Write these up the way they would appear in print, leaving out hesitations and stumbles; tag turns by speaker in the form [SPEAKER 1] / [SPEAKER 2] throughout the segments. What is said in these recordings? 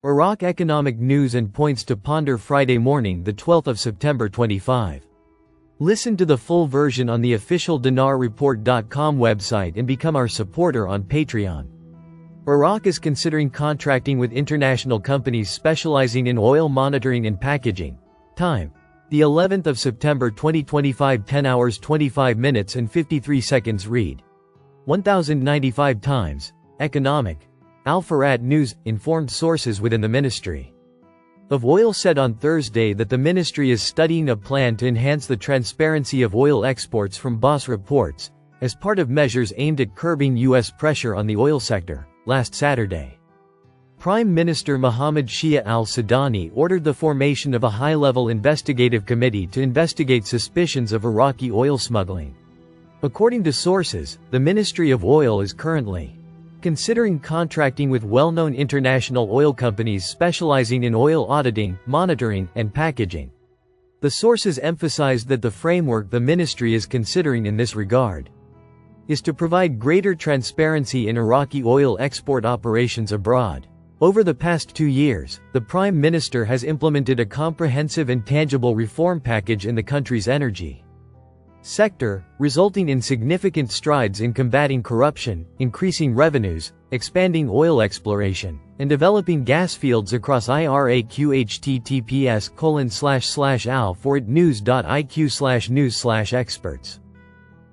[SPEAKER 1] Iraq economic news and points to ponder Friday morning, the 12th of September 25. Listen to the full version on the official dinarreport.com website and become our supporter on Patreon. Iraq is considering contracting with international companies specializing in oil monitoring and packaging. Time: the 11th of September 2025, 10 hours 25 minutes and 53 seconds. Read 1095 times. Economic. Al-Farad News informed sources within the Ministry of Oil said on Thursday that the ministry is studying a plan to enhance the transparency of oil exports from Basra ports, as part of measures aimed at curbing U.S. pressure on the oil sector. Last Saturday, Prime Minister Mohammed Shia al-Sudani ordered the formation of a high-level investigative committee to investigate suspicions of Iraqi oil smuggling. According to sources, the Ministry of Oil is currently considering contracting with well-known international oil companies specializing in oil auditing, monitoring, and packaging. The sources emphasized that the framework the ministry is considering in this regard is to provide greater transparency in Iraqi oil export operations abroad. Over the past 2 years, the Prime Minister has implemented a comprehensive and tangible reform package in the country's energy sector, resulting in significant strides in combating corruption, increasing revenues, expanding oil exploration, and developing gas fields across Iraq. https://al4itnews.iq/news/experts.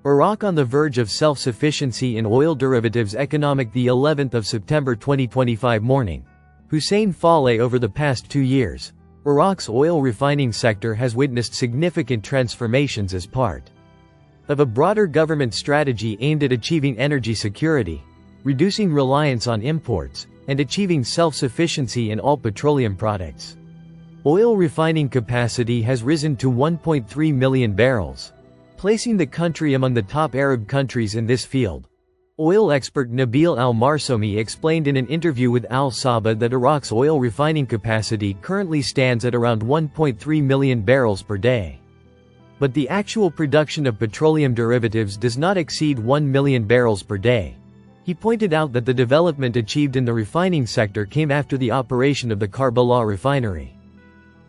[SPEAKER 1] Iraq on the verge of self-sufficiency in oil derivatives. Economic. The 11th of September 2025 morning. Hussein Faleh. Over the past 2 years, Iraq's oil refining sector has witnessed significant transformations as part of a broader government strategy aimed at achieving energy security, reducing reliance on imports, and achieving self-sufficiency in all petroleum products. Oil refining capacity has risen to 1.3 million barrels, placing the country among the top Arab countries in this field. Oil expert Nabil al-Marsomi explained in an interview with Al-Saba that Iraq's oil refining capacity currently stands at around 1.3 million barrels per day. But the actual production of petroleum derivatives does not exceed 1 million barrels per day. He pointed out that the development achieved in the refining sector came after the operation of the Karbala refinery.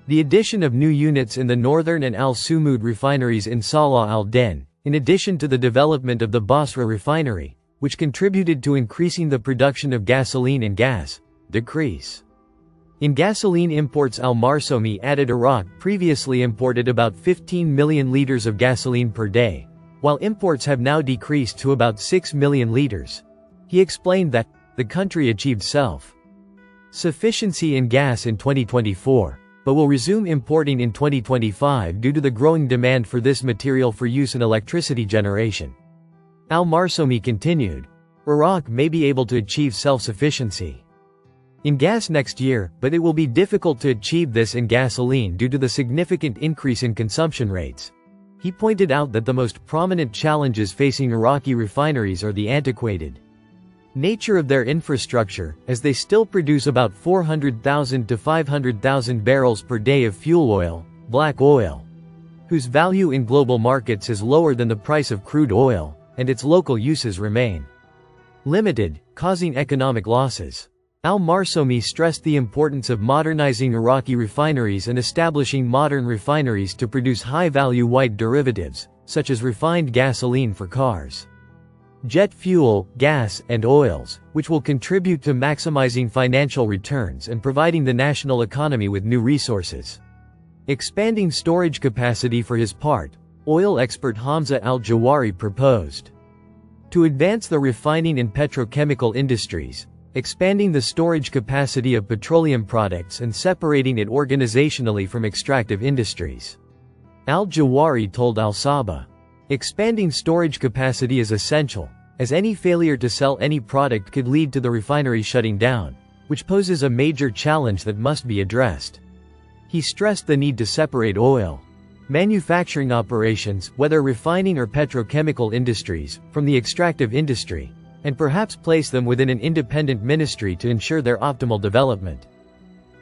[SPEAKER 1] The addition of new units in the northern and Al-Sumud refineries in Salah al-Din, in addition to the development of the Basra refinery, which contributed to increasing the production of gasoline and gas, decrease in gasoline imports. Al-Marsomi added Iraq previously imported about 15 million liters of gasoline per day, while imports have now decreased to about 6 million liters. He explained that the country achieved self-sufficiency in gas in 2024, but will resume importing in 2025 due to the growing demand for this material for use in electricity generation. Al-Marsomi continued, Iraq may be able to achieve self-sufficiency in gas next year, but it will be difficult to achieve this in gasoline due to the significant increase in consumption rates. He pointed out that the most prominent challenges facing Iraqi refineries are the antiquated nature of their infrastructure, as they still produce about 400,000 to 500,000 barrels per day of fuel oil, black oil, whose value in global markets is lower than the price of crude oil, and its local uses remain limited, causing economic losses. Al-Marsomi stressed the importance of modernizing Iraqi refineries and establishing modern refineries to produce high-value white derivatives, such as refined gasoline for cars, jet fuel, gas, and oils, which will contribute to maximizing financial returns and providing the national economy with new resources. Expanding storage capacity. For his part, oil expert Hamza al-Jawari proposed to advance the refining and petrochemical industries, expanding the storage capacity of petroleum products and separating it organizationally from extractive industries. Al-Jawari told Al-Saba, expanding storage capacity is essential, as any failure to sell any product could lead to the refinery shutting down, which poses a major challenge that must be addressed. He stressed the need to separate oil manufacturing operations, whether refining or petrochemical industries, from the extractive industry, and perhaps place them within an independent ministry to ensure their optimal development.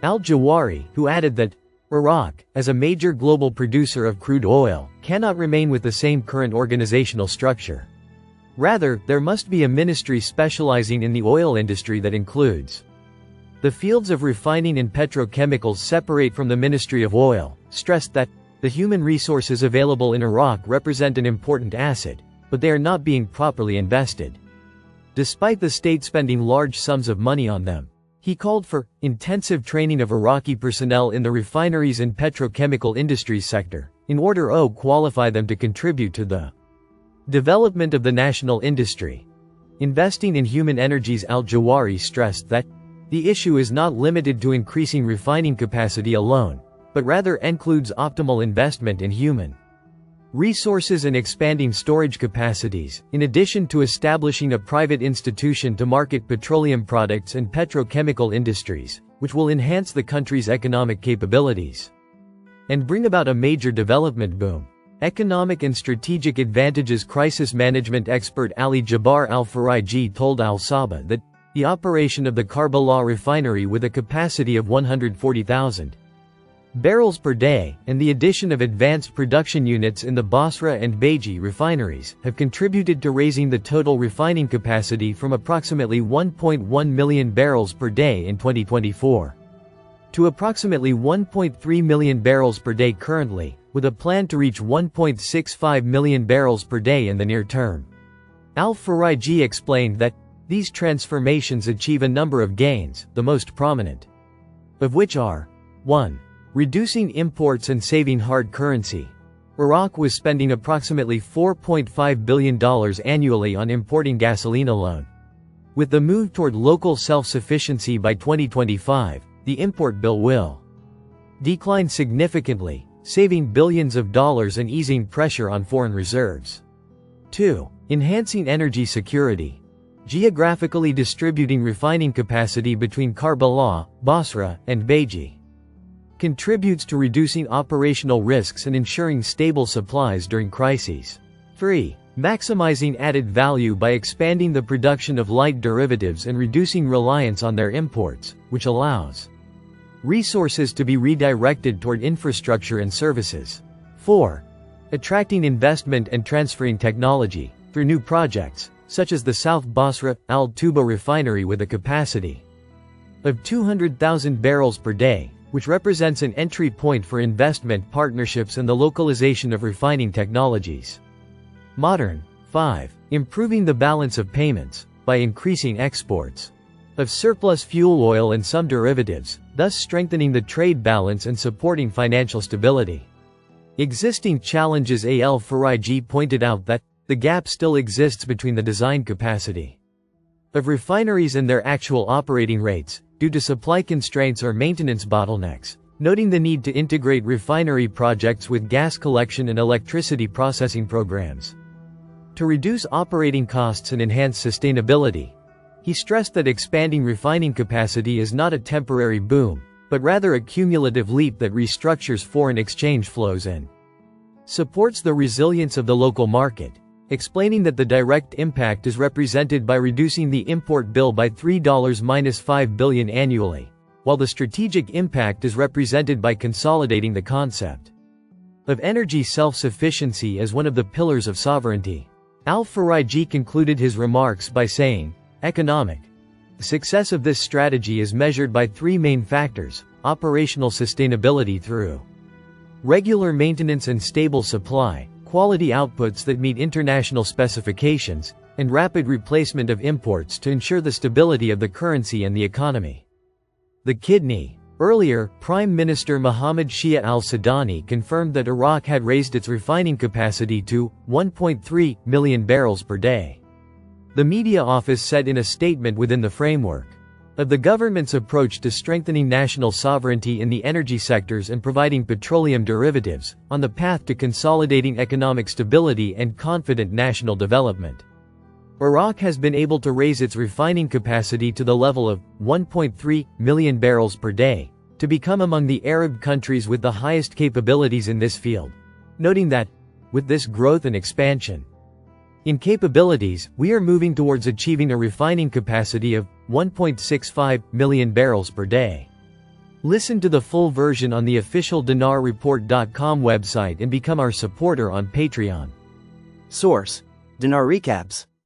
[SPEAKER 1] Al-Jawari, who added that Iraq, as a major global producer of crude oil, cannot remain with the same current organizational structure. Rather, there must be a ministry specializing in the oil industry that includes The fields of refining and petrochemicals separate from the Ministry of Oil, stressed that the human resources available in Iraq represent an important asset, but they are not being properly invested. Despite the state spending large sums of money on them, he called for intensive training of Iraqi personnel in the refineries and petrochemical industries sector, in order to qualify them to contribute to the development of the national industry. Investing in human energies. Al-Jawari stressed that the issue is not limited to increasing refining capacity alone, but rather includes optimal investment in human resources and expanding storage capacities, in addition to establishing a private institution to market petroleum products and petrochemical industries, which will enhance the country's economic capabilities and bring about a major development boom. Economic and strategic advantages. Crisis management expert Ali Jabbar Al-Faraiji told Al-Saba that the operation of the Karbala refinery with a capacity of 140,000 barrels per day, and the addition of advanced production units in the Basra and Beji refineries, have contributed to raising the total refining capacity from approximately 1.1 million barrels per day in 2024 to approximately 1.3 million barrels per day currently, with a plan to reach 1.65 million barrels per day in the near term. Al-Faraiji explained that these transformations achieve a number of gains, the most prominent of which are: 1. Reducing imports and saving hard currency. Iraq was spending approximately $4.5 billion annually on importing gasoline alone. With the move toward local self-sufficiency by 2025, the import bill will decline significantly, saving billions of dollars and easing pressure on foreign reserves. 2. Enhancing energy security. Geographically distributing refining capacity between Karbala, Basra, and Beji contributes to reducing operational risks and ensuring stable supplies during crises. 3. Maximizing added value by expanding the production of light derivatives and reducing reliance on their imports, which allows resources to be redirected toward infrastructure and services. 4. Attracting investment and transferring technology through new projects, such as the South Basra Al-Tuba refinery with a capacity of 200,000 barrels per day, which represents an entry point for investment partnerships and the localization of refining technologies. Modern. 5. Improving the balance of payments by increasing exports of surplus fuel oil and some derivatives, thus strengthening the trade balance and supporting financial stability. Existing challenges. Al-Faraiji pointed out that the gap still exists between the design capacity of refineries and their actual operating rates, due to supply constraints or maintenance bottlenecks, noting the need to integrate refinery projects with gas collection and electricity processing programs to reduce operating costs and enhance sustainability. He stressed that expanding refining capacity is not a temporary boom, but rather a cumulative leap that restructures foreign exchange flows and supports the resilience of the local market, explaining that the direct impact is represented by reducing the import bill by $3-5 billion annually, while the strategic impact is represented by consolidating the concept of energy self-sufficiency as one of the pillars of sovereignty. Al-Faraiji concluded his remarks by saying, "Economic success of this strategy is measured by three main factors: operational sustainability through regular maintenance and stable supply, quality outputs that meet international specifications, and rapid replacement of imports to ensure the stability of the currency and the economy." The kidney. Earlier, Prime Minister Mohammed Shia al-Sudani confirmed that Iraq had raised its refining capacity to 1.3 million barrels per day. The media office said in a statement within the framework of the government's approach to strengthening national sovereignty in the energy sectors and providing petroleum derivatives, on the path to consolidating economic stability and confident national development. Iraq has been able to raise its refining capacity to the level of 1.3 million barrels per day, to become among the Arab countries with the highest capabilities in this field, noting that, with this growth and expansion in capabilities, we are moving towards achieving a refining capacity of 1.65 million barrels per day. Listen to the full version on the official dinarreport.com website and become our supporter on Patreon.
[SPEAKER 2] Source: Dinar Recaps.